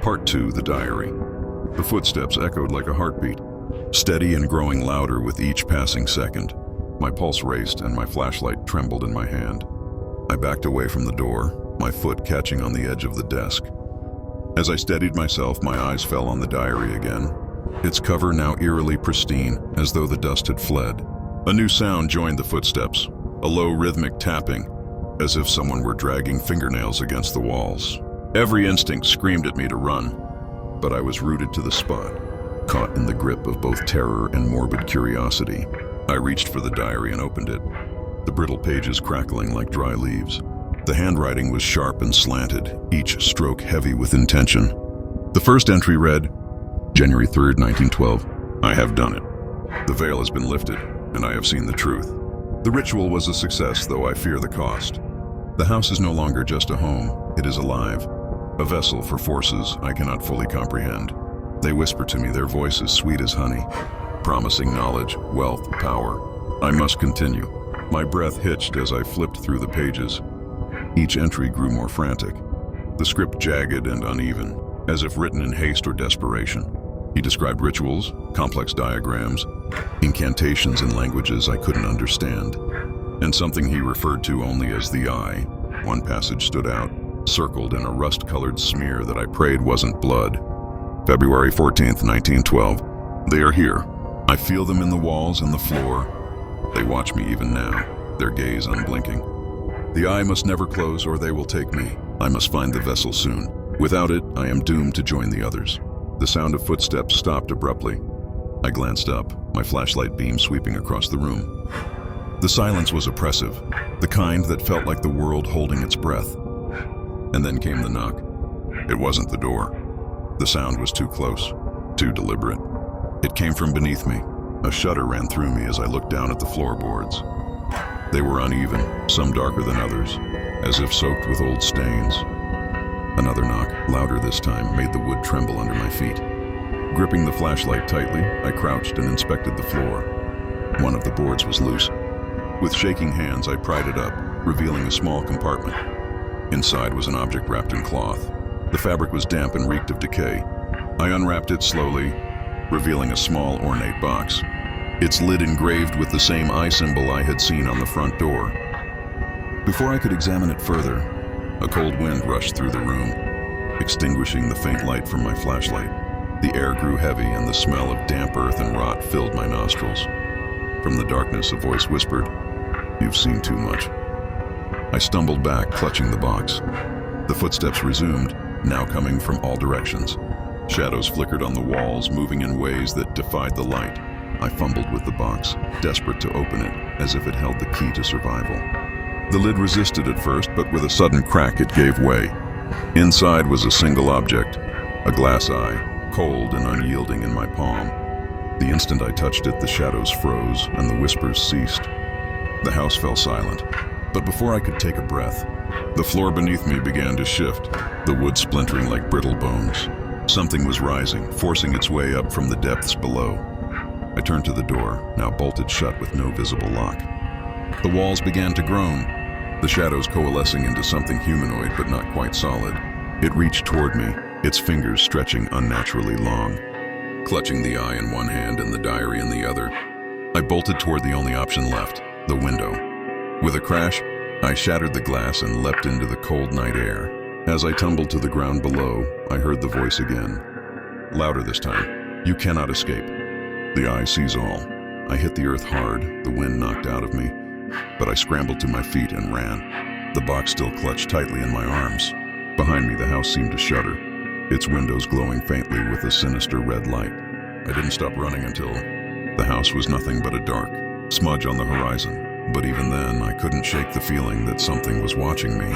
Part 2, The Diary. The footsteps echoed like a heartbeat, steady and growing louder with each passing second. My pulse raced and my flashlight trembled in my hand. I backed away from the door, my foot catching on the edge of the desk. As I steadied myself, my eyes fell on the diary again, its cover now eerily pristine, as though the dust had fled. A new sound joined the footsteps, a low rhythmic tapping, as if someone were dragging fingernails against the walls. Every instinct screamed at me to run, but I was rooted to the spot, caught in the grip of both terror and morbid curiosity. I reached for the diary and opened it, the brittle pages crackling like dry leaves. The handwriting was sharp and slanted, each stroke heavy with intention. The first entry read, January 3rd, 1912. I have done it. The veil has been lifted, and I have seen the truth. The ritual was a success, though I fear the cost. The house is no longer just a home, it is alive. A vessel for forces I cannot fully comprehend. They whisper to me, their voices sweet as honey, promising knowledge, wealth, power. I must continue. My breath hitched as I flipped through the pages. Each entry grew more frantic, the script jagged and uneven, as if written in haste or desperation. He described rituals, complex diagrams, incantations in languages I couldn't understand, and something he referred to only as the eye. One passage stood out, circled in a rust-colored smear that I prayed wasn't blood. February 14th, 1912. They are here. I feel them in the walls and the floor. They watch me even now, their gaze unblinking. The eye must never close or they will take me. I must find the vessel soon. Without it, I am doomed to join the others. The sound of footsteps stopped abruptly. I glanced up, my flashlight beam sweeping across the room. The silence was oppressive, the kind that felt like the world holding its breath. And then came the knock. It wasn't the door. The sound was too close, too deliberate. It came from beneath me. A shudder ran through me as I looked down at the floorboards. They were uneven, some darker than others, as if soaked with old stains. Another knock, louder this time, made the wood tremble under my feet. Gripping the flashlight tightly, I crouched and inspected the floor. One of the boards was loose. With shaking hands, I pried it up, revealing a small compartment. Inside was an object wrapped in cloth. The fabric was damp and reeked of decay. I unwrapped it slowly, revealing a small, ornate box, its lid engraved with the same eye symbol I had seen on the front door. Before I could examine it further, a cold wind rushed through the room, extinguishing the faint light from my flashlight. The air grew heavy and the smell of damp earth and rot filled my nostrils. From the darkness, a voice whispered, "You've seen too much." I stumbled back, clutching the box. The footsteps resumed, now coming from all directions. Shadows flickered on the walls, moving in ways that defied the light. I fumbled with the box, desperate to open it, as if it held the key to survival. The lid resisted at first, but with a sudden crack it gave way. Inside was a single object, a glass eye, cold and unyielding in my palm. The instant I touched it, the shadows froze and the whispers ceased. The house fell silent, but before I could take a breath, the floor beneath me began to shift, the wood splintering like brittle bones. Something was rising, forcing its way up from the depths below. I turned to the door, now bolted shut with no visible lock. The walls began to groan, the shadows coalescing into something humanoid but not quite solid. It reached toward me, its fingers stretching unnaturally long. Clutching the eye in one hand and the diary in the other, I bolted toward the only option left, the window. With a crash, I shattered the glass and leapt into the cold night air. As I tumbled to the ground below, I heard the voice again. Louder this time. "You cannot escape. The eye sees all." I hit the earth hard, the wind knocked out of me, but I scrambled to my feet and ran, the box still clutched tightly in my arms. Behind me, the house seemed to shudder, its windows glowing faintly with a sinister red light. I didn't stop running until the house was nothing but a dark smudge on the horizon. But even then, I couldn't shake the feeling that something was watching me.